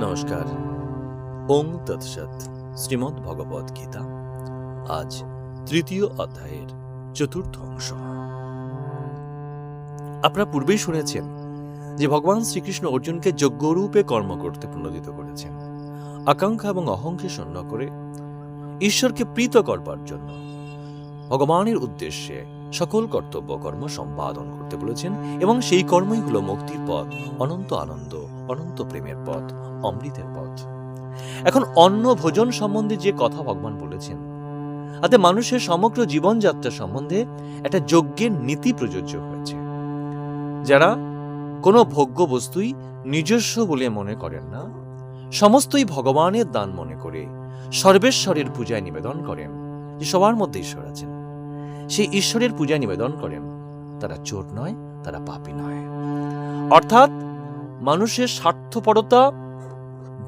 নমস্কার। ওং তৎসৎ। শ্রীমদ্ ভগবদ গীতা আজ তৃতীয় অধ্যায়ের চতুর্থ অংশ। আপনারা পূর্বেই শুনেছেন যে ভগবান শ্রীকৃষ্ণ অর্জুনকে যজ্ঞরূপে কর্ম করতে প্রণোদিত করেছেন, আকাঙ্ক্ষা এবং অহংকে শূন্য করে ঈশ্বরকে প্রীত করবার জন্য ভগবানের উদ্দেশ্যে সকল কর্তব্য কর্ম সম্পাদন করতে বলেছেন, এবং সেই কর্মই হল মুক্তির পথ, অনন্ত আনন্দ, অনন্ত প্রেমের পথ, অমৃতের পথ। এখন অন্ন ভোজন সম্বন্ধে যে কথা ভগবান বলেছেন, তাতে মানুষের সমগ্র জীবনযাত্রা সম্বন্ধে একটা যজ্ঞের নীতি প্রযোজ্য হয়েছে। যারা কোনো ভোগ্য বস্তুই নিজস্ব বলে মনে করেন না, সমস্তই ভগবানের দান মনে করে সর্বেশ্বরের পূজায় নিবেদন করেন, যে সবার মধ্যে ঈশ্বর আছেন, সেই ঈশ্বরের পূজায় নিবেদন করেন, তারা চোর নয়, তারা পাপী নয়। অর্থাৎ মানুষের স্বার্থপরতা,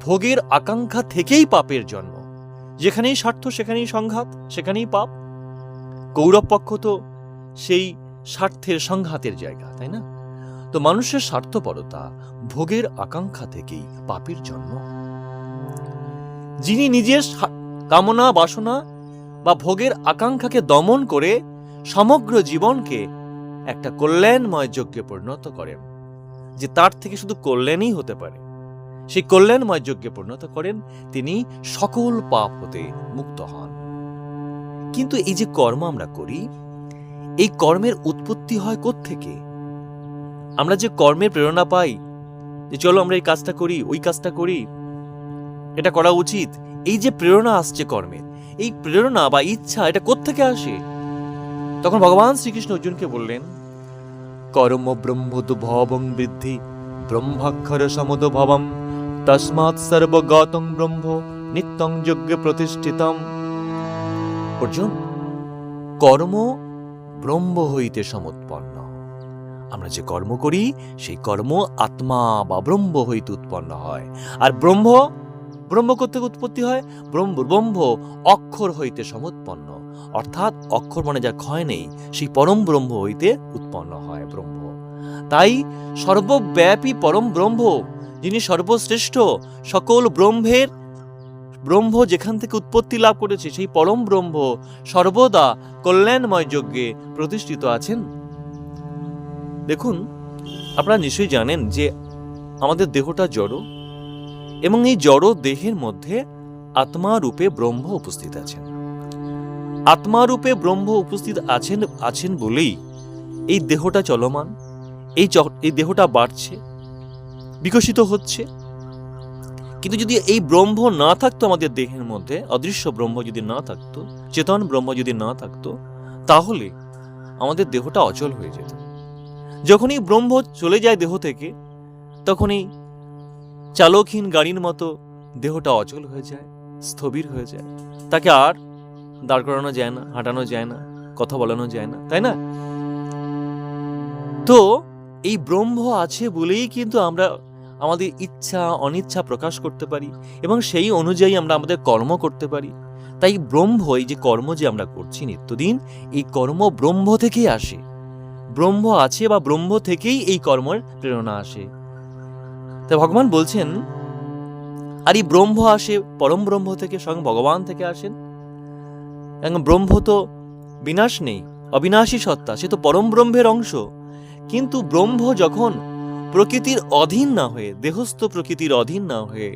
ভোগের আকাঙ্ক্ষা থেকেই পাপের জন্ম। যেখানেই স্বার্থ সেখানেই সংঘাত, সেখানেই পাপ। কৌরব পক্ষ তো সেই স্বার্থের সংঘাতের জায়গা, তাই না? তো মানুষের স্বার্থপরতা, ভোগের আকাঙ্ক্ষা থেকেই পাপের জন্ম। যিনি নিজের কামনা বাসনা বা ভোগের আকাঙ্ক্ষাকে দমন করে সমগ্র জীবনকে একটা কল্যাণময় যজ্ঞে পরিণত করেন, যে তার থেকে শুধু কল্যাণই হতে পারে, সেই কল্যাণময় যজ্ঞে পরিণত করেন, তিনি সকল পাপ হতে মুক্ত হন। কিন্তু এই যে কর্ম আমরা করি, এই কর্মের উৎপত্তি হয় কোত্থেকে? আমরা যে কর্মের প্রেরণা পাই, যে চলো আমরা এই কাজটা করি, ওই কাজটা করি, এটা করা উচিত, এই যে প্রেরণা আসছে কর্মের, এই প্রেরণা বা ইচ্ছা এটা কোত্থেকে আসে? তখন ভগবান শ্রীকৃষ্ণ অর্জুনকে বললেন, কর্ম ব্রহ্মোদ্ভবং বৃদ্ধি ব্রহ্মাক্ষর সমুদ্ভবম তস্মাৎ সর্বগতং ব্রহ্ম নিত্যং যজ্ঞে প্রতিষ্ঠিতম। অর্জুন, কর্ম ব্রহ্ম হইতে সমুৎপন্ন। আমরা যে কর্ম করি, সেই কর্ম আত্মা বা ব্রহ্ম হইতে উৎপন্ন হয়। আর ব্রহ্ম কোত্থেকে উৎপত্তি হয়? ব্রহ্ম অক্ষর হইতে সমুৎপন্ন। অর্থাৎ অক্ষর মানে যা ক্ষয় নেই, সেই পরম ব্রহ্ম হইতে উৎপন্ন হয় ব্রহ্ম। তাই সর্বব্যাপী পরম ব্রহ্ম, যিনি সর্বশ্রেষ্ঠ, সকল ব্রহ্ম যেখান থেকে উৎপত্তি লাভ করেছে, সেই পরম ব্রহ্ম সর্বদা কল্যাণময় যজ্ঞে প্রতিষ্ঠিত আছেন। দেখুন, আপনারা নিশ্চয়ই জানেন যে আমাদের দেহটা জড়, এবং এই জড় দেহের মধ্যে আত্মা রূপে ব্রহ্ম উপস্থিত আছেন। আত্মা রূপে ব্রহ্ম উপস্থিত আছেন বলেই এই দেহটা চলমান, এই দেহটা বাড়ছে, বিকশিত হচ্ছে। কিন্তু যদি এই ব্রহ্ম না থাকতো আমাদের দেহের মধ্যে, অদৃশ্য ব্রহ্ম যদি না থাকতো, চেতন ব্রহ্ম যদি না থাকতো, তাহলে আমাদের দেহটা অচল হয়ে যেত। যখনই ব্রহ্ম চলে যায় দেহ থেকে, তখনই চালকহীন গাড়ির মতো দেহটা অচল হয়ে যায়, স্থবির হয়ে যায়। তাকে আর দাঁড় করানো যায় না, হাঁটানো যায় না, কথা বলানো যায় না, তাই না? তো এই ব্রহ্ম আছে বলেই কিন্তু আমরা আমাদের ইচ্ছা অনিচ্ছা প্রকাশ করতে পারি, এবং সেই অনুযায়ী আমরা আমাদের কর্ম করতে পারি। তাই ব্রহ্ম, এই যে কর্ম যে আমরা করছি নিত্যদিন, এই কর্ম ব্রহ্ম থেকেই আসে। ব্রহ্ম আছে বা ব্রহ্ম থেকেই এই কর্মের প্রেরণা আসে। তাই ভগবান বলছেন, আর এই ব্রহ্ম আসে পরম ব্রহ্ম থেকে, স্বয়ং ভগবান থেকে আসেন। এবং ব্রহ্ম তো বিনাশ নেই, অবিনাশী সত্তা, সে তো পরম ব্রহ্মের অংশ। কিন্তু ব্রহ্ম যখন প্রকৃতির অধীন না হয়ে, দেহস্থ প্রকৃতির অধীন না হয়ে,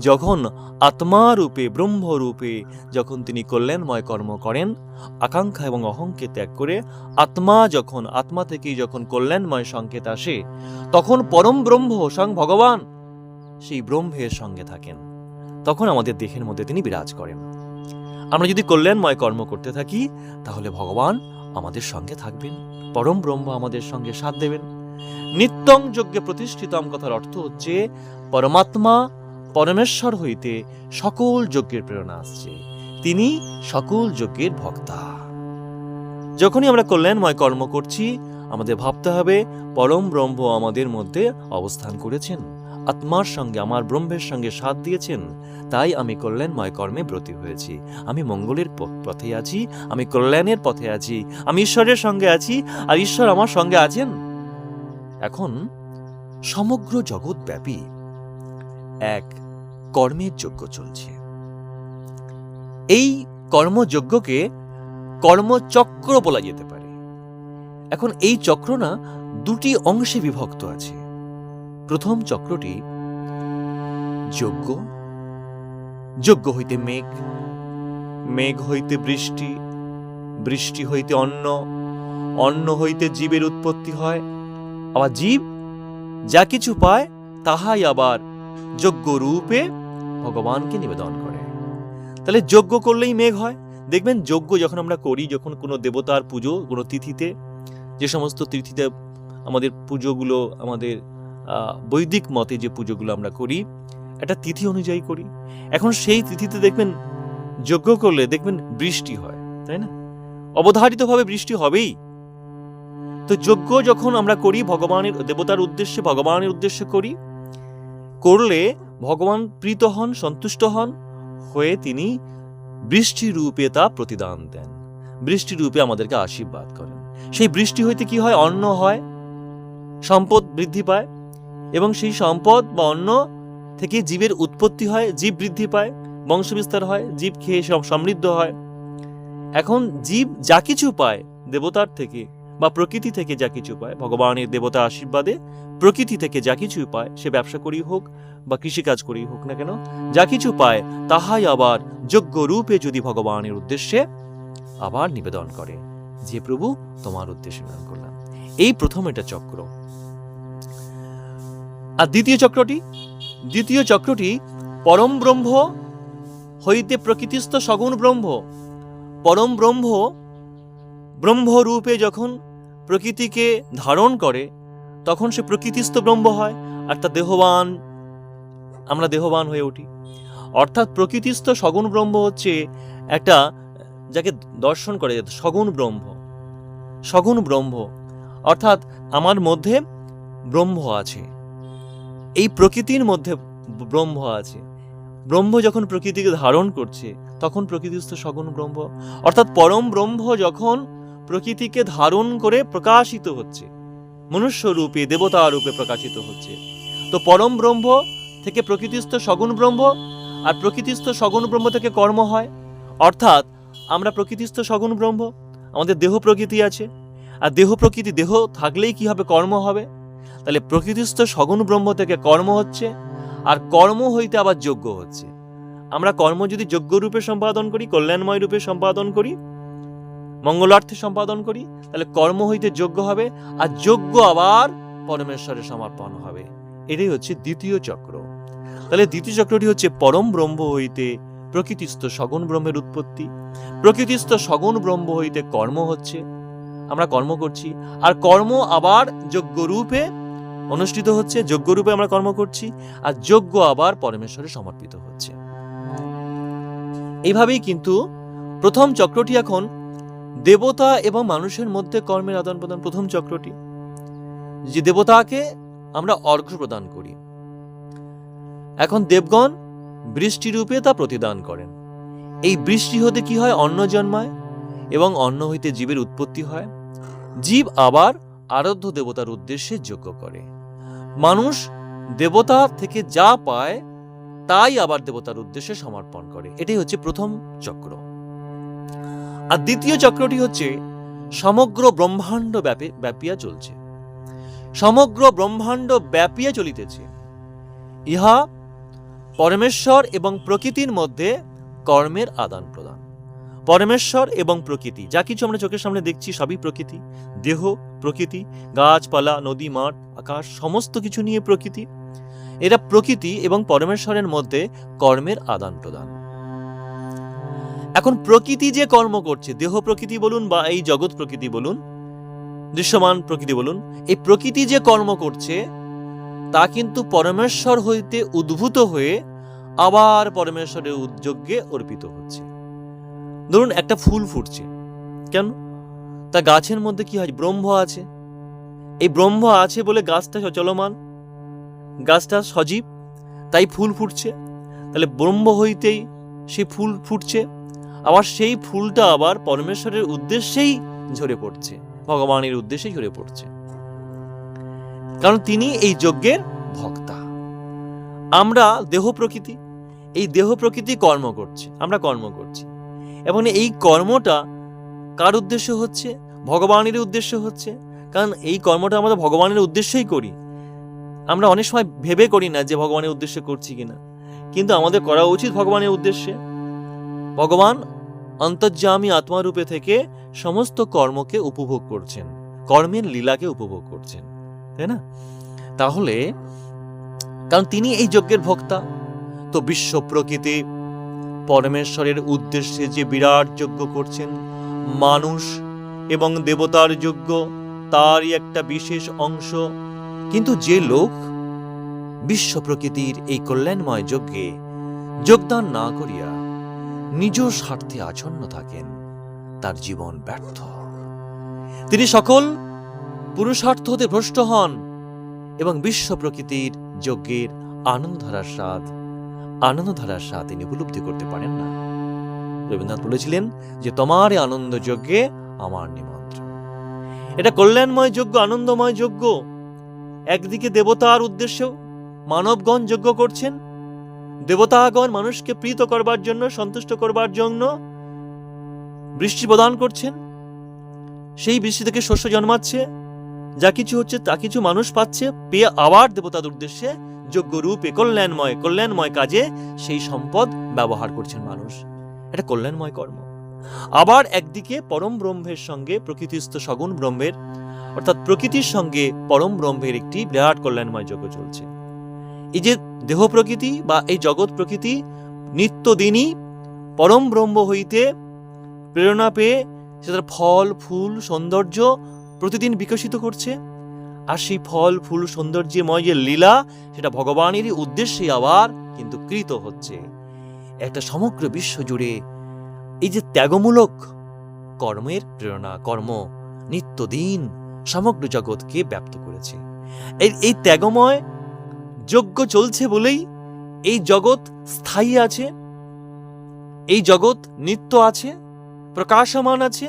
যখন আত্মা রূপে, ব্রহ্ম রূপে যখন তিনি কল্যাণময় কর্ম করেন, আকাঙ্ক্ষা এবং অহংকে ত্যাগ করে, আত্মা থেকেই যখন কল্যাণময় সংকেত আসে, তখন পরম ব্রহ্ম স্বয়ং ভগবান সেই ব্রহ্মের সঙ্গে থাকেন। তখন আমাদের দেহের মধ্যে তিনি বিরাজ করেন। আমরা যদি কল্যাণময় কর্ম করতে থাকি, তাহলে ভগবান আমাদের সঙ্গে থাকবেন, পরম ব্রহ্ম আমাদের সঙ্গে সাথ দেবেন। নিত্যং যজ্ঞে প্রতিষ্ঠিতম কথার অর্থ হচ্ছে, পরমাত্মা পরমেশ্বর হইতে সকল যজ্ঞের প্রেরণা আসছে, তিনি সকল যজ্ঞের ভক্তা। যখনই আমরা কল্যাণময় কর্ম করছি, আমাদের ভাবতে হবে পরম ব্রহ্ম আমাদের মধ্যে অবস্থান করেছেন, আত্মার সঙ্গে, আমার ব্রহ্মের সঙ্গে সাথ দিয়েছেন। তাই আমি কল্যাণময় কর্মে ব্রতী হয়েছি, আমি মঙ্গলের পথে আছি, আমি কল্যাণের পথে আছি, আমি ঈশ্বরের সঙ্গে আছি, আর ঈশ্বর আমার সঙ্গে আছেন। এখন সমগ্র জগৎব্যাপী এক কর্মের যজ্ঞ চলছে। এই কর্মযজ্ঞকে কর্মচক্র বলা যেতে পারে। এখন এই চক্র না দুটি অংশে বিভক্ত আছে। প্রথম চক্রটি যজ্ঞ, যজ্ঞ হইতে মেঘ, মেঘ হইতে বৃষ্টি, বৃষ্টি হইতে অন্ন, অন্ন হইতে জীবের উৎপত্তি হয়, আবার জীব যা কিছু পায় তাহাই আবার যজ্ঞ রূপে ভগবানকে নিবেদন করে। তাহলে যজ্ঞ করলেই মেঘ হয়। দেখবেন যজ্ঞ যখন আমরা করি, যখন কোনো দেবতার পুজো, কোনো তিথিতে, যে সমস্ত তিথিতে আমাদের পুজোগুলো, আমাদের বৈদিক মতে যে পুজোগুলো আমরা করি, একটা তিথি অনুযায়ী করি। এখন সেই তিথিতে দেখবেন যজ্ঞ করলে দেখবেন বৃষ্টি হয়, তাই না? অবধারিতভাবে বৃষ্টি হবেই। তো যজ্ঞ যখন আমরা করি ভগবানের, দেবতার উদ্দেশ্যে, ভগবানের উদ্দেশ্যে করি, করলে ভগবান প্রীত হন, সন্তুষ্ট হন, হয়ে তিনি বৃষ্টি রূপে তা প্রতিদান দেন, বৃষ্টি রূপে আমাদেরকে আশীর্বাদ করেন। সেই বৃষ্টি হইতে কি হয়? অন্ন হয়, সম্পদ বৃদ্ধি পায়, এবং সেই সম্পদ বা অন্ন থেকে জীবের উৎপত্তি হয়, জীব বৃদ্ধি পায়, বংশবিস্তার হয়, জীব খেয়ে সমৃদ্ধ হয়। এখন জীব যা কিছু পায় দেবতার থেকে বা প্রকৃতি থেকে, যা কিছু পায় ভগবানের দেবতার আশীর্বাদে, প্রকৃতি থেকে যা কিছু পায়, সে ব্যবসা করি হোক বা কৃষিকাজ করি হোক না কেন, যা কিছু পায় তাহাই আবার যজ্ঞ রূপে যদি ভগবানের উদ্দেশ্যে আবার নিবেদন করে, যে প্রভু তোমার উদ্দেশ্যে নিবেদন করলাম। এই প্রথম এটা চক্র। আর দ্বিতীয় চক্রটি পরম ব্রহ্ম হইতে প্রকৃতিস্থ সগুণ ব্রহ্ম। পরম ব্রহ্ম ব্রহ্মরূপে যখন প্রকৃতিকে ধারণ করে, তখন সে প্রকৃতিস্থ ব্রহ্ম হয়, অর্থাৎ দেহবান, আমরা দেহবান হয়ে উঠি। অর্থাৎ প্রকৃতিস্থ সগুণ ব্রহ্ম হচ্ছে একটা, যাকে দর্শন করে সগুণ ব্রহ্ম। সগুণ ব্রহ্ম অর্থাৎ আমার মধ্যে ব্রহ্ম আছে, এই প্রকৃতির মধ্যে ব্রহ্ম আছে। ব্রহ্ম যখন প্রকৃতিকে ধারণ করছে, তখন প্রকৃতিস্থ সগুণ ব্রহ্ম, অর্থাৎ পরম ব্রহ্ম যখন প্রকৃতিকে ধারণ করে প্রকাশিত হচ্ছে, মনুষ্য রূপে, দেবতা রূপে প্রকাশিত হচ্ছে, তো পরম ব্রহ্ম থেকে প্রকৃতিস্থ সগুণ ব্রহ্ম, আর প্রকৃতিস্থ সগুণ ব্রহ্ম থেকে কর্ম হয়। অর্থাৎ আমরা প্রকৃতিস্থ সগুণ ব্রহ্ম, আমাদের দেহ প্রকৃতি আছে, আর দেহ প্রকৃতি, দেহ থাকলেই কি হবে? কর্ম হবে। তাহলে প্রকৃতিস্থ সগুণ ব্রহ্ম থেকে কর্ম হচ্ছে, আর কর্ম হইতে আবার যজ্ঞ হচ্ছে। আমরা কর্ম যদি যজ্ঞ রূপে সম্পাদন করি, কল্যাণময় রূপে সম্পাদন করি, মঙ্গলার্থে সম্পাদন করি, তাহলে কর্ম হইতে যজ্ঞ হবে, আর যজ্ঞ আবার পরমেশ্বরে সমর্পণ হবে। এটাই হচ্ছে দ্বিতীয় চক্র। তাহলে দ্বিতীয় চক্রটি হচ্ছে পরম ব্রহ্ম হইতে প্রকৃতিস্থ সগুণ ব্রহ্মের উৎপত্তি, প্রকৃতিস্থ সগুণ ব্রহ্ম হইতে কর্ম হচ্ছে, আমরা কর্ম করছি, আর কর্ম আবার যজ্ঞ রূপে অনুষ্ঠিত হচ্ছে, যজ্ঞ রূপে আমরা কর্ম করছি, আর যজ্ঞ আবার পরমেশ্বরে সমর্পিত হচ্ছে। এইভাবেই কিন্তু প্রথম চক্রটি এখন দেবতা এবং মানুষের মধ্যে কর্মের আদান প্রদান। প্রথম চক্রটি যে দেবতাকে আমরা অর্ঘ্য প্রদান করি, এখন দেবগণ বৃষ্টি রূপে তা প্রতিদান করেন। এই বৃষ্টি হতে কি হয়? অন্ন জন্মায়, এবং অন্ন হইতে জীবের উৎপত্তি হয়, জীব আবার আরাধ্য দেবতার উদ্দেশ্যে যজ্ঞ করে। মানুষ দেবতা থেকে যা পায় তাই আবার দেবতার উদ্দেশ্যে সমর্পণ করে। এটাই হচ্ছে প্রথম চক্র। আর দ্বিতীয় চক্রটি হচ্ছে সমগ্র ব্রহ্মাণ্ড ব্যাপিয়া চলছে, সমগ্র ব্রহ্মাণ্ড ব্যাপিয়া চলিতেছে। ইহা পরমেশ্বর এবং প্রকৃতির মধ্যে কর্মের আদান প্রদান। পরমেশ্বর এবং প্রকৃতি, যা কিছু আমরা চোখের সামনে দেখছি সবই প্রকৃতি, দেহ প্রকৃতি, গাছপালা, নদী, মাঠ, আকাশ, সমস্ত কিছু নিয়ে প্রকৃতি। এরা প্রকৃতি এবং পরমেশ্বরের মধ্যে কর্মের আদান প্রদান। এখন প্রকৃতি যে কর্ম করছে, দেহ প্রকৃতি বলুন বা এই জগৎ প্রকৃতি বলুন, দৃশ্যমান প্রকৃতি বলুন, এই প্রকৃতি যে কর্ম করছে তা কিন্তু পরমেশ্বর হইতে উদ্ভূত হয়ে আবার পরমেশ্বরের উদ্যোগে অর্পিত হচ্ছে। ধরুন একটা ফুল ফুটছে, কেন? তা গাছের মধ্যে কি হয়? ব্রহ্ম আছে। এই ব্রহ্ম আছে বলে গাছটা চলমান, গাছটা সজীব, তাই ফুল ফুটছে। তাহলে ব্রহ্ম হইতেই সেই ফুল ফুটছে, আবার সেই ফুলটা আবার পরমেশ্বরের উদ্দেশ্যেই ঝরে পড়ছে, ভগবানের উদ্দেশ্যেই ঝরে পড়ছে, কারণ তিনি এই যজ্ঞের ভক্তা। আমরা দেহ প্রকৃতি, এই দেহ প্রকৃতি কর্ম করছে, আমরা কর্ম করছি, এবং এই কর্মটা কার উদ্দেশ্য হচ্ছে? ভগবানের উদ্দেশ্য হচ্ছে। কারণ এই কর্মটা আমরা ভগবানের উদ্দেশ্যেই করি। আমরা অনেক সময় ভেবে করি না যে ভগবানের উদ্দেশ্যে করছি কিনা, কিন্তু আমাদের করা উচিত ভগবানের উদ্দেশ্যে। ভগবান অন্তর্যামী আত্মারূপে থেকে সমস্ত কর্মকে উপভোগ করছেন, কর্মের লীলাকে উপভোগ করছেন, তাই না? তাহলে কারণ তিনি এই যজ্ঞের ভোক্তা, তো বিশ্ব প্রকৃতি পরমেশ্বরের উদ্দেশ্যে যে বিরাট যজ্ঞ করছেন, মানুষ এবং দেবতার যজ্ঞ তারই একটা বিশেষ অংশ। কিন্তু যে লোক বিশ্ব প্রকৃতির এই কল্যাণময় যজ্ঞে যোগদান না করিয়া নিজ স্বার্থে আচ্ছন্ন থাকেন, তার জীবন ব্যর্থ। তিনি সকল পুরুষার্থ হতে ভ্রষ্ট হন এবং বিশ্ব প্রকৃতির যজ্ঞের আনন্দধারার স্বাদ তিনি উপলব্ধি করতে পারেন না। রবীন্দ্রনাথ বলেছিলেন যে তোমার এই আনন্দ যজ্ঞে আমার নিমন্ত্রণ। এটা কল্যাণময় যজ্ঞ, আনন্দময় যজ্ঞ। একদিকে দেবতার উদ্দেশ্যেও মানবগণ যজ্ঞ করছেন, দেবতাগণ মানুষকে প্রীত করবার জন্য, সন্তুষ্ট করবার জন্য বৃষ্টি প্রদান করছেন। সেই বৃষ্টি থেকে শস্য জন্মাচ্ছে, যা কিছু হচ্ছে তা কিছু মানুষ পাচ্ছে, পেয়ে আবার দেবতার উদ্দেশ্যে যজ্ঞ রূপে কল্যাণময় কাজে সেই সম্পদ ব্যবহার করছেন মানুষ। এটা কল্যাণময় কর্ম। আবার একদিকে পরম ব্রহ্মের সঙ্গে প্রকৃতিস্থ সগুণ ব্রহ্মের, অর্থাৎ প্রকৃতির সঙ্গে পরম ব্রহ্মের একটি বিরাট কল্যাণময় যজ্ঞ চলছে। এই যে দেহ প্রকৃতি বা এই জগৎ প্রকৃতি নিত্যদিনই পরম ব্রহ্ম হইতে প্রেরণা পেয়ে সেটার ফল ফুল সৌন্দর্য প্রতিদিন বিকশিত করছে, আর সেই ফল ফুল সৌন্দর্যময় যে লীলা, সেটা ভগবানেরই উদ্দেশ্যে আবার কিন্তু কৃত হচ্ছে। একটা সমগ্র বিশ্ব জুড়ে এই যে ত্যাগমূলক কর্মের প্রেরণা, কর্ম নিত্যদিন সমগ্র জগৎকে ব্যাপ্ত করেছে। এই ত্যাগময় যজ্ঞ চলছে বলেই এই জগৎ স্থায়ী আছে, এই জগৎ নিত্য আছে, প্রকাশমান আছে।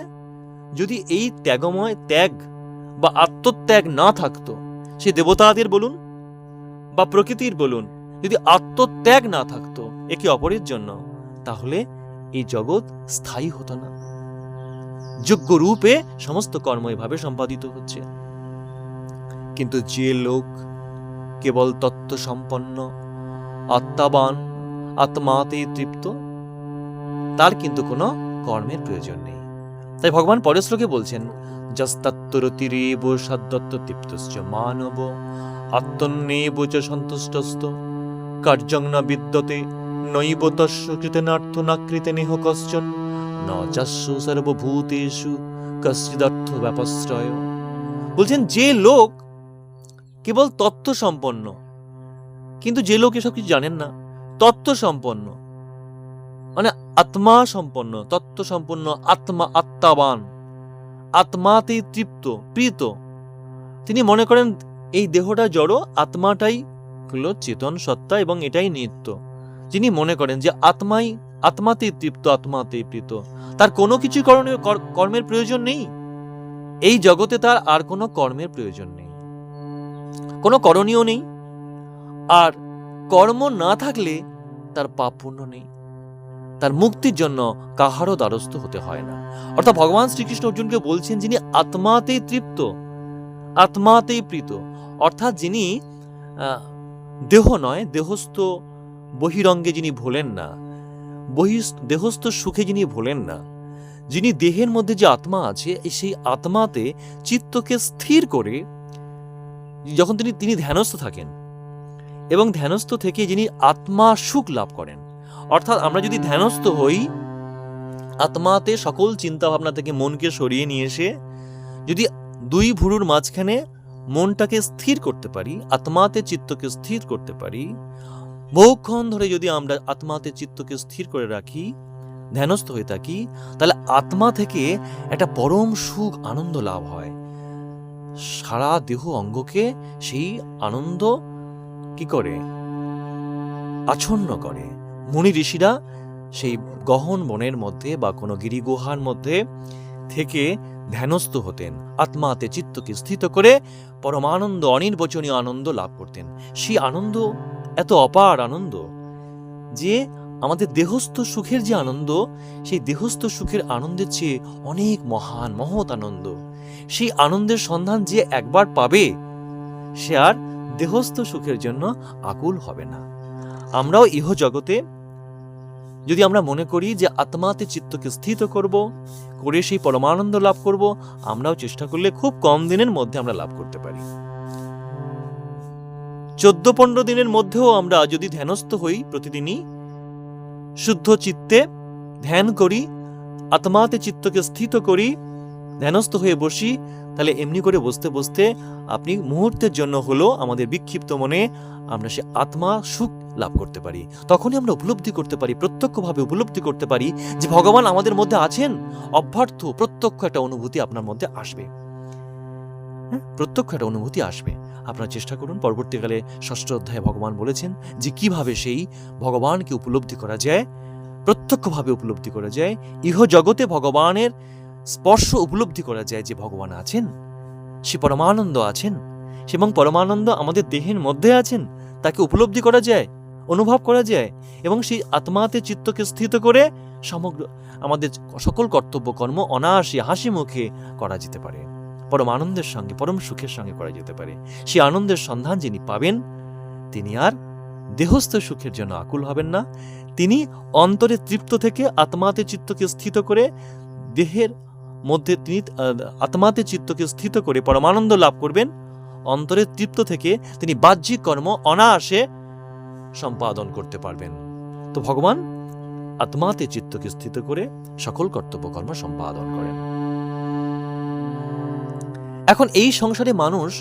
যদি এই ত্যাগ বা আত্মত্যাগ না থাকতো, সে দেবতাদের বলুন বা প্রকৃতির বলুন, যদি আত্মত্যাগ না থাকতো একে অপরের জন্য, তাহলে এই জগৎ স্থায়ী হতো না। যোগ্য রূপে সমস্ত কর্ম এভাবে সম্পাদিত হচ্ছে। কিন্তু যে লোক কেবল তত্ত্ব সম্পন্ন, আত্মাবান, আত্মাতে তৃপ্ত, তার কিন্তু কোনো কর্মের প্রয়োজন নেই। তাই ভগবান পরের শ্লোকে বলছেন, যস্তত্তরতিরেব সদ্দত্ত তৃপ্তশ্চ মানব আত্মন্যেব চ সন্তুষ্টস্ত কার্যং ন বিদ্যতে নৈব তস্য কৃতেনার্থ না কৃতেনেহ কশ্চন ন চাস্যু সর্বভূতেষু কশ্চিদর্থ ব্যাপশ্রয়। বলছেন যে লোক কেবল তত্ত্ব সম্পন্ন, কিন্তু যে লোক এসব কিছু জানেন না, তত্ত্ব সম্পন্ন মানে আত্মা সম্পন্ন, তত্ত্ব সম্পন্ন, আত্মাবান, আত্মাতেই তৃপ্ত প্রীত, তিনি মনে করেন এই দেহটা জড়, আত্মাটাই হলো চেতন সত্তা এবং এটাই নিত্য। যিনি মনে করেন যে আত্মাতেই তৃপ্ত, আত্মাতেই প্রীত, তার কোনো কিছু কর্মের প্রয়োজন নেই। এই জগতে তার আর কোনো কর্মের প্রয়োজন নেই, কোনো করণীয় নেই। আর কর্ম না থাকলে তার পাপ পুণ্য নেই, তার মুক্তির জন্য কাহারও দ্বারস্থ হতে হয় না। অর্থাৎ ভগবান শ্রীকৃষ্ণ অর্জুনকে বলছেন, যিনি আত্মাতেই তৃপ্ত, আত্মাতেই প্রীত, অর্থাৎ যিনি দেহ নয়, দেহস্থ বহিরঙ্গে যিনি ভোলেন না, দেহস্থ সুখে যিনি ভোলেন না, যিনি দেহের মধ্যে যে আত্মা আছে সেই আত্মাতে চিত্তকে স্থির করে যখন তিনি ধ্যানস্থ থাকেন, এবং ধ্যানস্থ থেকে যিনি আত্মা সুখ লাভ করেন। অর্থাৎ আমরা যদি ধ্যানস্থ হই, আত্মাতে সকল চিন্তা ভাবনা থেকে মনকে সরিয়ে নিয়ে এসে যদি দুই ভুরুর মাঝখানে মনটাকে স্থির করতে পারি, আত্মাতে চিত্তকে স্থির করতে পারি, বহুক্ষণ ধরে যদি আমরা আত্মাতে চিত্তকে স্থির করে রাখি, ধ্যানস্থ হয়ে থাকি, তাহলে আত্মা থেকে একটা পরম সুখ আনন্দ লাভ হয়। সারা দেহ অঙ্গকে সেই আনন্দ কি করে আচ্ছন্ন করে। মুনি ঋষিরা সেই গহন বনের মধ্যে বা কোনো গিরিগুহার মধ্যে থেকে ধ্যানস্থ হতেন, আত্মাতে চিত্তকে স্থিত করে পরমানন্দ, অনির্বচনীয় আনন্দ লাভ করতেন। সেই আনন্দ এত অপার আনন্দ যে আমাদের দেহস্থ সুখের যে আনন্দ, সেই দেহস্থ সুখের আনন্দের চেয়ে অনেক মহান মহৎ আনন্দ। সেই আনন্দের সন্ধান যে একবার পাবে, সে আর দেহস্থ সুখের জন্য আকুল হবে না। আমরাও ইহ জগতে যদি আমরা মনে করি যে আত্মাতে চিত্তকে স্থিত করব, করে সেই পরমানন্দ লাভ করব, আমরাও চেষ্টা করলে খুব কম দিনের মধ্যে আমরা লাভ করতে পারি। 14-15 দিনের মধ্যেও আমরা যদি ধ্যানস্থ হই, প্রতিদিনই শুদ্ধ চিত্তে ধ্যান করি, আত্মাতে চিত্তকে স্থিত করি, ধ্যানস্থ হয়ে বসি, তাহলে এমনি করে বসতে বসতে আপনি মুহূর্তের জন্য হলো আমাদের বিক্ষিপ্ত মনে আমরা সে আত্মা সুখ লাভ করতে পারি। তখনই আমরা উপলব্ধি করতে পারি, প্রত্যক্ষভাবে উপলব্ধি করতে পারি যে ভগবান আমাদের মধ্যে আছেন। অভ্যর্থ প্রত্যক্ষ একটা অনুভূতি আপনার মধ্যে আসবে, প্রত্যক্ষ একটা অনুভূতি আসবে। আপনারা চেষ্টা করুন। পরবর্তীকালে 6ষ্ঠ অধ্যায়ে ভগবান বলেছেন যে কিভাবে সেই ভগবানকে উপলব্ধি করা যায়, প্রত্যক্ষভাবে উপলব্ধি করা যায়। ইহ জগতে ভগবানের স্পর্শ উপলব্ধি করা যায় যে ভগবান আছেন, সে পরমানন্দ আছেন, এবং পরমানন্দ আমাদের দেহের মধ্যে আছেন, তাকে উপলব্ধি করা যায়, অনুভব করা যায়, এবং সেই আত্মাতে চিত্তকে স্থিত করে সমগ্র আমাদের সকল কর্তব্য কর্ম অনায়াসে হাসি মুখে করা যেতে পারে, পরম আনন্দের সঙ্গে, পরম সুখের সঙ্গে করা যেতে পারে। সেই আনন্দের সন্ধান যিনি পাবেন, তিনি আর দেহস্থ সুখের জন্য আকুল হবেন না। তিনি অন্তরে তৃপ্ত থেকে আত্মাতে চিত্তকে স্থিত করে দেহের মধ্যে তিনি আত্মাতে চিত্তকে স্থিত করে পরমানন্দ লাভ করবেন। অন্তরে তৃপ্ত থেকে তিনি বাহ্যিক কর্ম অনায়াসে সম্পাদন করতে পারবেন। তো ভগবান আত্মাতে চিত্তকে স্থিত করে সকল কর্তব্য কর্ম সম্পাদন করেন। এখন এই সংসারে মানুষ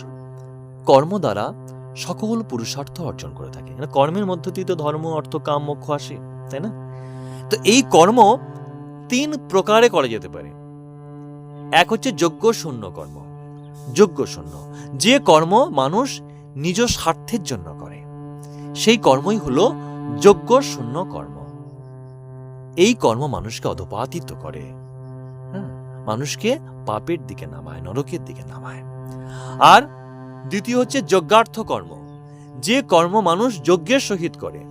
কর্ম দ্বারা সকল পুরুষার্থ অর্জন করে থাকে। কর্মের মধ্য দিয়ে তো ধর্ম, অর্থ, কাম, মোক্ষ আসে, তাই না? তো এই কর্ম 3 প্রকারে করা যেতে পারে। এক হচ্ছে যজ্ঞ শূন্য কর্ম। যজ্ঞ শূন্য, যে কর্ম মানুষ নিজ স্বার্থের জন্য করে, সেই কর্মই হলো যজ্ঞ শূন্য কর্ম। এই কর্ম মানুষকে অধঃপাতিত করে, মানুষকে পাপের দিকে নামায়, নরকের দিকে নামায়। আর দ্বিতীয় হচ্ছে যজ্ঞার্থ কর্ম, যে কর্ম মানুষ যজ্ঞের সহিত করে,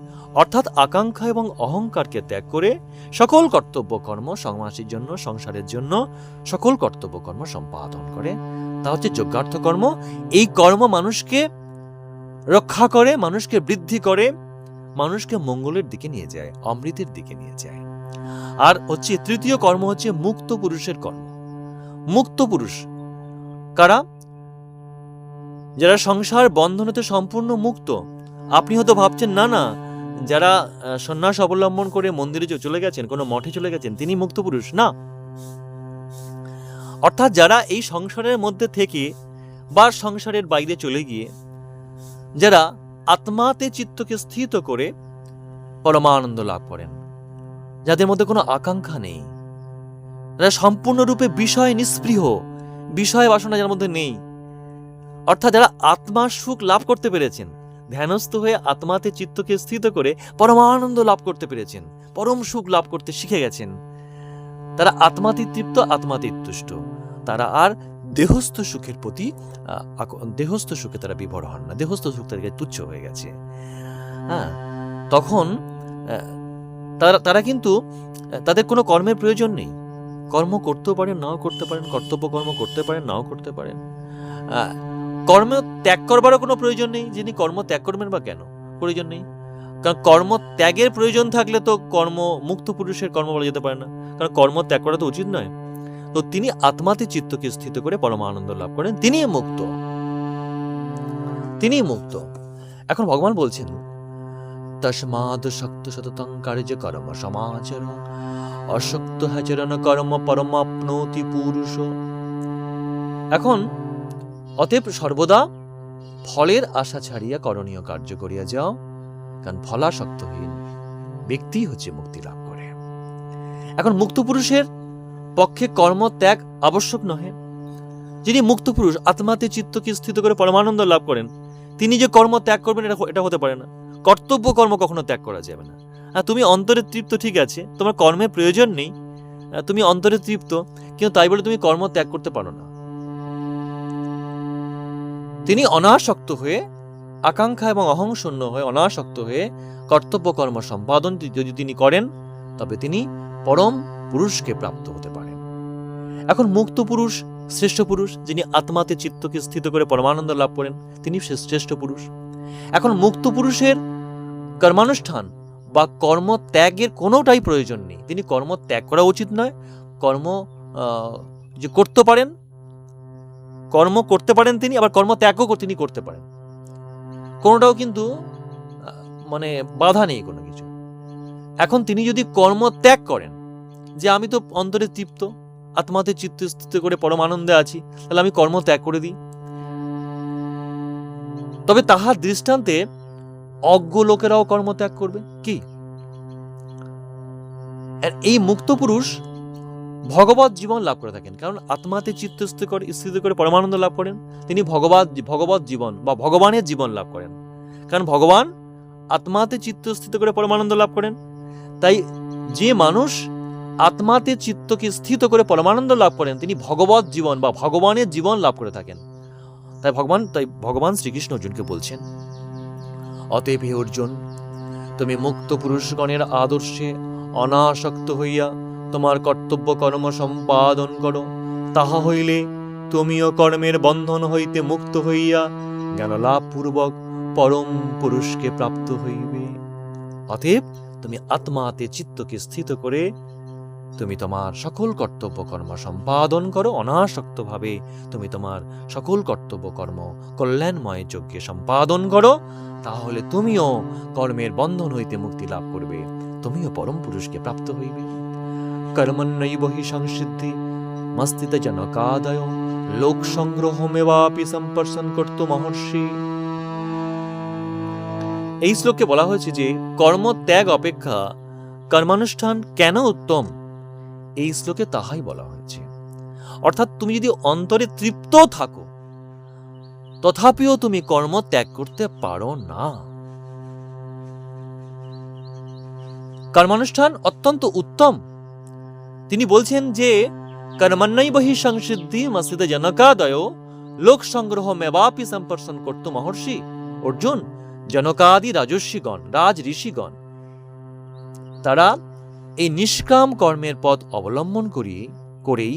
অর্থাৎ আকাঙ্ক্ষা এবং অহংকারকে ত্যাগ করে সকল কর্তব্য কর্ম সমাজের জন্য, সংসারের জন্য সকল কর্তব্য কর্ম সম্পাদন করে, তা হচ্ছে যজ্ঞার্থ কর্ম। এই কর্ম মানুষকে রক্ষা করে, মানুষকে বৃদ্ধি করে, মানুষকে মঙ্গলের দিকে নিয়ে যায়, অমৃতের দিকে নিয়ে যায়। আর হচ্ছে তৃতীয় কর্ম হচ্ছে মুক্ত পুরুষের কর্ম। মুক্ত পুরুষ কারা? যারা সংসার বন্ধন হতে সম্পূর্ণ মুক্ত। আপনি হয়তো ভাবছেন না না, যারা সন্ন্যাস অবলম্বন করে মন্দিরে চলে গেছেন, কোনো মঠে চলে গেছেন, তিনি মুক্ত পুরুষ না। অর্থাৎ যারা এই সংসারের মধ্যে থেকে বা সংসারের বাইরে চলে গিয়ে যারা আত্মাতে চিত্তকে স্থিত করে পরমানন্দ লাভ করেন, যাদের মধ্যে কোনো আকাঙ্ক্ষা নেই, যারা সম্পূর্ণরূপে বিষয় নিস্পৃহ, বিষয় বাসনা যার মধ্যে নেই, অর্থাৎ যারা আত্মার সুখ লাভ করতে পেরেছেন, ধ্যানস্থ হয়ে আত্মাতে চিত্তকে স্থিত করে পরমানন্দ লাভ করতে পেরেছেন, পরম সুখ লাভ করতে শিখে গেছেন, তারা আত্মাতে তৃপ্ত, আত্মাতে তুষ্ট। তারা আর দেহস্থ সুখের প্রতি, দেহস্থ সুখে তারা বিভোর হন না, দেহস্থ সুখ তাদের কাছে তুচ্ছ হয়ে গেছে। তখন তারা কিন্তু তাদের কোনো কর্মের প্রয়োজন নেই। কর্ম করতেও পারেন, নাও করতে পারেন, কর্তব্য কর্ম করতে পারেন, নাও করতে পারেন। কর্ম ত্যাগ করবারও কোনো প্রয়োজন নেই। যিনি কর্ম ত্যাগ করবেন বা কেন, প্রয়োজন নেই। কারণ কর্ম ত্যাগের প্রয়োজন থাকলে তো কর্ম মুক্ত পুরুষের কর্ম বলা যেতে পারে না, কারণ কর্ম ত্যাগ করা তো উচিত নয়। তো তিনি আত্মাতে চিত্তকে স্থিত করে পরম আনন্দ লাভ করেন, তিনি মুক্ত, তিনি মুক্ত। এখন ভগবান বলছেন, তস্মাদ শক্ত সততং কার্য কর্ম সমাচর অশক্ত হচরণ কর্ম পরমাপ্নোতি পুরুষ। এখন অতএব সর্বদা ফলের আশা ছাড়িয়া করণীয় কার্য করিয়া যাও, কারণ ফলাসক্তহীন ব্যক্তি হচ্ছে মুক্তি লাভ করে। এখন মুক্ত পুরুষের পক্ষে কর্ম ত্যাগ আবশ্যক নহে। যিনি মুক্ত পুরুষ, আত্মাতে চিত্তকে স্থিত করে পরমানন্দ লাভ করেন, তিনি যে কর্ম ত্যাগ করবেন এটা হতে পারে না। কর্তব্য কর্ম কখনো ত্যাগ করা যাবে না। তুমি অন্তরে তৃপ্ত, ঠিক আছে, তোমার কর্মের প্রয়োজন নেই, তুমি অন্তরে তৃপ্ত, কিন্তু তাই বলে তুমি কর্ম ত্যাগ করতে পারো না। তিনি অনাসক্ত হয়ে আকাঙ্ক্ষা এবং অহং শূন্য হয়ে অনাসক্ত হয়ে কর্তব্য কর্ম সম্পাদন যদি তিনি করেন, তবে তিনি পরম পুরুষকে প্রাপ্ত হতে পারেন। এখন মুক্ত পুরুষ, শ্রেষ্ঠ পুরুষ, যিনি আত্মাতে চিত্তকে স্থিত করে পরমানন্দ লাভ করেন, তিনি শ্রেষ্ঠ পুরুষ। এখন মুক্ত পুরুষের কর্মানুষ্ঠান বা কর্ম ত্যাগের কোনোটাই প্রয়োজন নেই। তিনি কর্ম ত্যাগ করা উচিত নয়। কর্ম যে করতে পারেন, কর্ম করতে পারেন তিনি, আবার কর্ম ত্যাগও তিনি করতে পারেন। কোনোটাও কিন্তু মানে বাধা নেই কোনো কিছু। এখন তিনি যদি কর্ম ত্যাগ করেন, যে আমি তো অন্তরে তৃপ্ত, আত্মাতে চিত্ত স্থিত করে পরম আনন্দে আছি, তাহলে আমি কর্ম ত্যাগ করে দিই, তবে তাহার দৃষ্টান্তে অজ্ঞ লোকেরাও কর্ম ত্যাগ করবে কি? এই মুক্ত পুরুষ ভগবত জীবন লাভ করে থাকেন, কারণ আত্মাতে চিত্ত স্থিত করে পরমানন্দ লাভ করেন। তিনি ভগবত জীবন বা ভগবানের জীবন লাভ করেন, কারণ ভগবান আত্মাতে চিত্ত স্থিত করে পরমানন্দ লাভ করেন। তাই যে মানুষ আত্মাতে চিত্তকে স্থিত করে পরমানন্দ লাভ করেন, তিনি ভগবত জীবন বা ভগবানের জীবন লাভ করে থাকেন। তাই ভগবান শ্রীকৃষ্ণ অর্জুনকে বলছেন, অতএব হে অর্জুন, তুমি মুক্ত পুরুষগণের আদর্শে অনাসক্ত হইয়া তোমার কর্তব্য কর্ম সম্পাদন করো, তাহা হইলে তুমিও কর্মের বন্ধন হইতে মুক্ত হইয়া জ্ঞানলাভ পূর্বক পরম পুরুষকে প্রাপ্ত হইবে। অতএব তুমি আত্মাতে চিত্তকে স্থিত করে তুমি তোমার সকল কর্তব্য কর্ম সম্পাদন করো, অনাসক্ত ভাবে তুমি তোমার সকল কর্তব্য কর্ম কল্যাণময় যজ্ঞে সম্পাদন করো, তাহলে তুমিও কর্মের বন্ধন হইতে মুক্তি লাভ করবে, তুমিও পরম পুরুষকে প্রাপ্ত হইবে। কর্মণ্যৈব হি সংসিদ্ধি মস্তিত জনকাদয় লোক সংগ্রহমেবাপি সম্পর্শন করতো মহর্ষি। এই শ্লোকে বলা হয়েছে যে কর্ম ত্যাগ অপেক্ষা কর্মানুষ্ঠান কেন উত্তম, এই শ্লোকে তাহাই বলা হয়েছে। অর্থাৎ তুমি যদি অন্তরে তৃপ্ত থাকো, তথাপিও তুমি কর্ম ত্যাগ করতে পারো না। কর্মানুষ্ঠান অত্যন্ত উত্তম। তিনি বলছেন যে কর্মণ্যৈব হি সংসিদ্ধি মস্তিত জনকাদয় লোক সংগ্রহ মেবাপি সম্পর্শন করতো মহর্ষি। অর্জুন, জনকাদি রাজর্ষিগণ, রাজ ঋষিগণ, তারা এই নিষ্কাম কর্মের পথ অবলম্বন করেই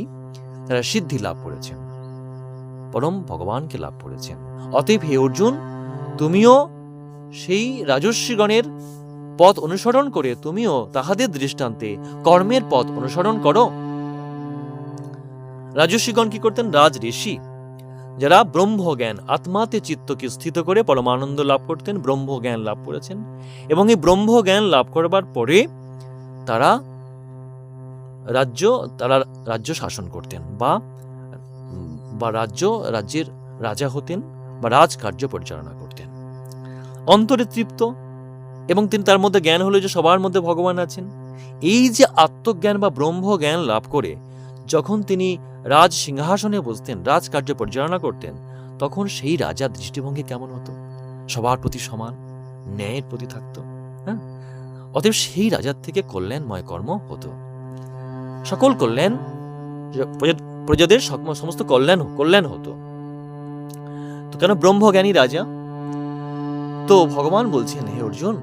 তারা সিদ্ধি লাভ করেছেন, পরম ভগবানকে লাভ করেছেন। অতএব হে অর্জুন, তুমিও সেই রাজর্ষিগণের পথ অনুসরণ করে তুমিও তাহাদের দৃষ্টান্তে কর্মের পথ অনুসরণ করো। রাজর্ষিগণ কি করতেন? রাজ ঋষি, যারা ব্রহ্মজ্ঞান, আত্মাতে চিত্তকে স্থিত করে পরমানন্দ লাভ করতেন, ব্রহ্মজ্ঞান লাভ করেছেন, এবং এই ব্রহ্মজ্ঞান লাভ করবার পরে তারা রাজ্য শাসন করতেন বা রাজ্যের রাজা হতেন বা রাজকার্য পরিচালনা করতেন। অন্তরে তৃপ্ত, এবং তিনি তার মধ্যে জ্ঞান হলো যে সবার মধ্যে ভগবান আছেন। এই যে আত্মজ্ঞান বা ব্রহ্মজ্ঞান লাভ করে যখন তিনি রাজ সিংহাসনে বসতেন, রাজকার্য পরিচালনা করতেন, তখন সেই রাজার দৃষ্টিভঙ্গি কেমন হতো? সবার প্রতি সমান, ন্যায়ের প্রতি থাকতো। হ্যাঁ, অতএব সেই রাজার থেকে কল্যাণময় কর্ম হতো, সকল কল্যাণ, প্রজাদের সমস্ত কল্যাণ হতো। তো কেন? ব্রহ্মজ্ঞানী রাজা। তো ভগবান বলছেন, হে অর্জুন,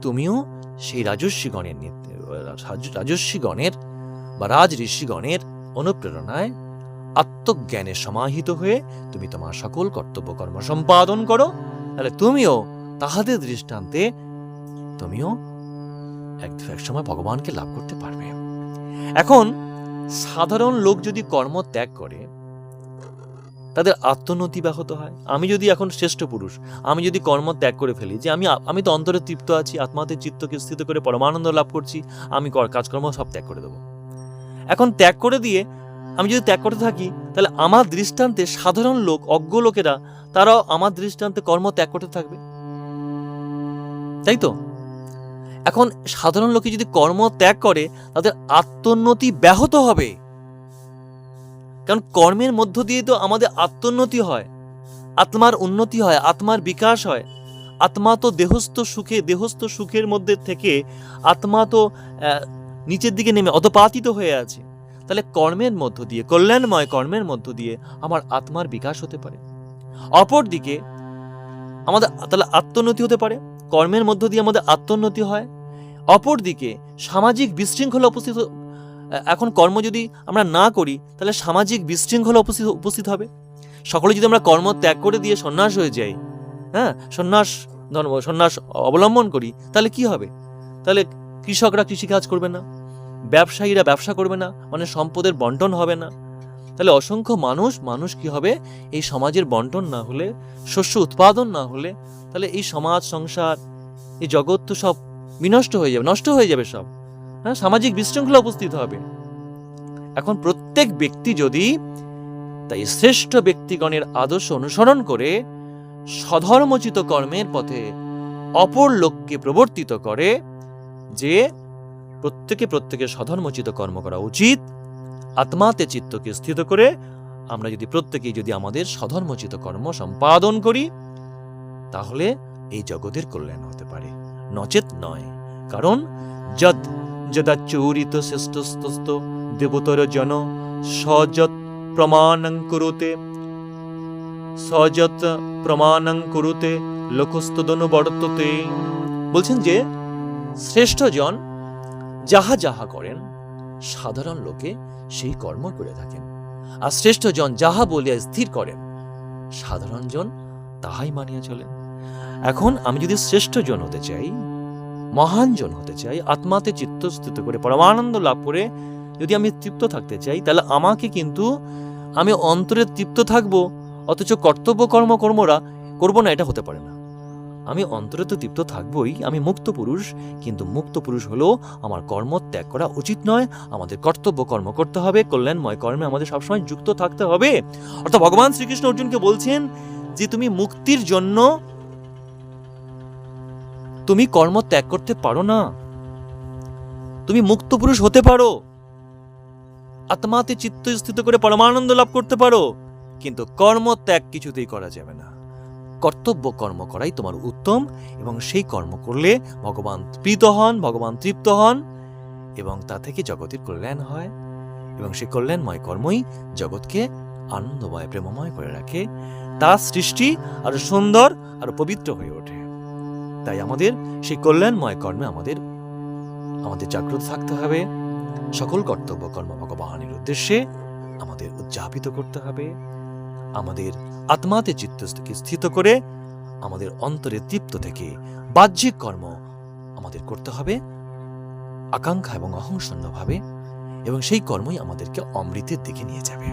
তুমিও সেই রাজর্ষিগণের বা রাজ ঋষিগণের অনুপ্রেরণায় আত্মজ্ঞানে সমাহিত হয়ে তুমি তোমার সকল কর্তব্য কর্ম সম্পাদন করো, তাহলে তুমিও তাহাদের দৃষ্টান্তে তুমিও এক সময় ভগবানকে লাভ করতে পারবে। এখন সাধারণ লোক যদি কর্ম ত্যাগ করে, তাদের আত্মোন্নতি ব্যাহত হয়। আমি যদি এখন শ্রেষ্ঠ পুরুষ, আমি যদি কর্ম ত্যাগ করে ফেলি, যে আমি তো অন্তরে তৃপ্ত আছি, আত্মাতে চিত্তকে স্থিত করে পরমানন্দ লাভ করছি, আমি কাজকর্ম সব ত্যাগ করে দেবো। এখন ত্যাগ করে দিয়ে আমি যদি ত্যাগ করতে থাকি, তাহলে আমার দৃষ্টান্তে সাধারণ লোক, অজ্ঞ লোকেরা, তারাও আমার দৃষ্টান্তে কর্ম ত্যাগ করতে থাকবে, তাই তো? এখন সাধারণ লোকে যদি কর্ম ত্যাগ করে, তাদের আত্মোন্নতি ব্যাহত হবে, কারণ কর্মের মধ্য দিয়ে তো আমাদের আত্মোন্নতি হয়, আত্মার উন্নতি হয়, আত্মার বিকাশ হয়। আত্মা তো দেহস্থ সুখের মধ্যে থেকে আত্মা তো নিচের দিকে নেমে অধপাতিত হয়ে আছে। তাহলে কর্মের মধ্য দিয়ে, কল্যাণময় কর্মের মধ্য দিয়ে আমার আত্মার বিকাশ হতে পারে। অপরদিকে আমাদের তাহলে আত্মোন্নতি হতে পারে, কর্মের মধ্য দিয়ে আমাদের আত্মোন্নতি হয়। অপরদিকে সামাজিক বিশৃঙ্খলা এখন কর্ম যদি আমরা না করি তাহলে সামাজিক বিশৃঙ্খলা উপস্থিত হবে। সকলে যদি আমরা কর্ম ত্যাগ করে দিয়ে সন্ন্যাস হয়ে যাই, সন্ন্যাস অবলম্বন করি, তাহলে কি হবে? তাহলে কৃষকরা কৃষিকাজ করবে না, ব্যবসায়ীরা ব্যবসা করবে না, মানে সম্পদের বন্টন হবে না। তাহলে অসংখ্য মানুষ কি হবে? এই সমাজের বন্টন না হলে, শস্য উৎপাদন না হলে, তাহলে এই সমাজ সংসার, এই জগৎ তো সব বিনষ্ট হয়ে যাবে, নষ্ট হয়ে যাবে সব। সামাজিক বিশৃঙ্খলা উপস্থিত হবে। এখন প্রত্যেক ব্যক্তি যদি তাই শ্রেষ্ঠ ব্যক্তিগণের আদর্শ অনুসরণ করে সধর্মোচিত কর্মের পথে অপর লোককে প্রবর্তিত করে যে প্রত্যেকে সধর্মোচিত কর্ম করা উচিত, আত্মাতে চিত্তকে স্থিত করে আমরা যদি প্রত্যেকেই যদি আমাদের সধর্মোচিত কর্ম সম্পাদন করি, তাহলে এই জগতের কল্যাণ হতে পারে, নচেত নয়। কারণ যদাচ্চৌরিত শ্রেষ্ঠস্তস্ত দেবতর জন সযৎ প্রমাণং কুরুতে লোকস্তদনুবর্ততে। বলছেন যে শ্রেষ্ঠ জন যাহা যাহা করেন সাধারণ লোকে সেই কর্ম করে থাকেন, আর শ্রেষ্ঠ জন যাহা বলিয়া স্থির করেন সাধারণ জন তাহাই মানিয়া চলেন। এখন আমি যদি শ্রেষ্ঠ জন হতে চাই, মহান জন হতে চাই, আত্মাতে চিত্ত স্থিত করে পরমানন্দ লাভ করে যদি আমি তৃপ্ত থাকতে চাই, তাহলে আমাকে কিন্তু আমি অন্তরে তৃপ্ত থাকবো, অথচ কর্তব্য কর্ম করবো না, এটা হতে পারে না। আমি অন্তরে তো তৃপ্ত থাকবোই, আমি মুক্ত পুরুষ, কিন্তু মুক্ত পুরুষ হলেও আমার কর্ম ত্যাগ করা উচিত নয়। আমাদের কর্তব্য কর্ম করতে হবে, কল্যাণময় কর্মে আমাদের সবসময় যুক্ত থাকতে হবে। অর্থাৎ ভগবান শ্রীকৃষ্ণ অর্জুনকে বলছেন যে তুমি মুক্তির জন্য তুমি কর্ম ত্যাগ করতে পারো না, তুমি মুক্ত পুরুষ হতে পারো, আত্মাতে চিত্ত স্থিত করে পরমানন্দ লাভ করতে পারো, কিন্তু কর্ম ত্যাগ কিছুতেই করা যাবে না। কর্তব্য কর্ম করাই তোমার উত্তম, এবং সেই কর্ম করলে ভগবান প্রীত হন, ভগবান তৃপ্ত হন, এবং তা থেকে জগতের কল্যাণ হয়, এবং সেই কল্যাণময় কর্মই জগৎকে আনন্দময় প্রেমময় করে রাখে, তার সৃষ্টি আরো সুন্দর আর পবিত্র হয়ে ওঠে। তাই আমাদের সেই কল্যাণময় কর্মে আমাদের জাগ্রত থাকতে হবে। সকল কর্তব্য কর্ম ভগবানের উদ্দেশ্যে আমাদের উদযাপিত করতে হবে। আমাদের আত্মাতে চিত্তকে স্থিত করে আমাদের অন্তরে তৃপ্ত থেকে বাহ্যিক কর্ম আমাদের করতে হবে আকাঙ্ক্ষা এবং অহংশূন্যভাবে, এবং সেই কর্মই আমাদেরকে অমৃতের দিকে নিয়ে যাবে।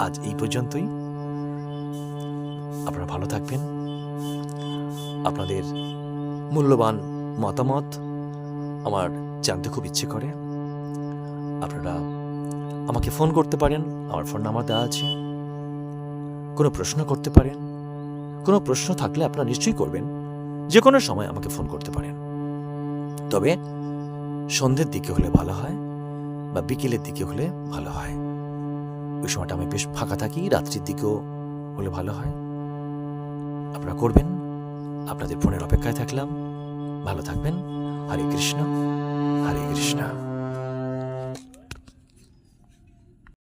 আজ এই পর্যন্তই। আপনারা ভালো থাকবেন। আপনাদের মূল্যবান মতামত আমার জানতে খুব ইচ্ছে করে। আপনারা আমাকে ফোন করতে পারেন, আমার ফোন নাম্বার দেওয়া আছে। কোনো প্রশ্ন করতে পারেন, কোনো প্রশ্ন থাকলে আপনারা নিশ্চয়ই করবেন, যে কোনো সময় আমাকে ফোন করতে পারেন। তবে সন্ধ্যের দিকে হলে ভালো হয়, বা বিকেলের দিকে হলে ভালো হয়। ওই সময়টা আমি বেশ ফাঁকা থাকি, রাত্রির দিকেও হলে ভালো হয়। আপনারা করবেন। আপনাদের ফোনের অপেক্ষায় থাকলাম। ভালো থাকবেন। হরে কৃষ্ণ, হরে কৃষ্ণ।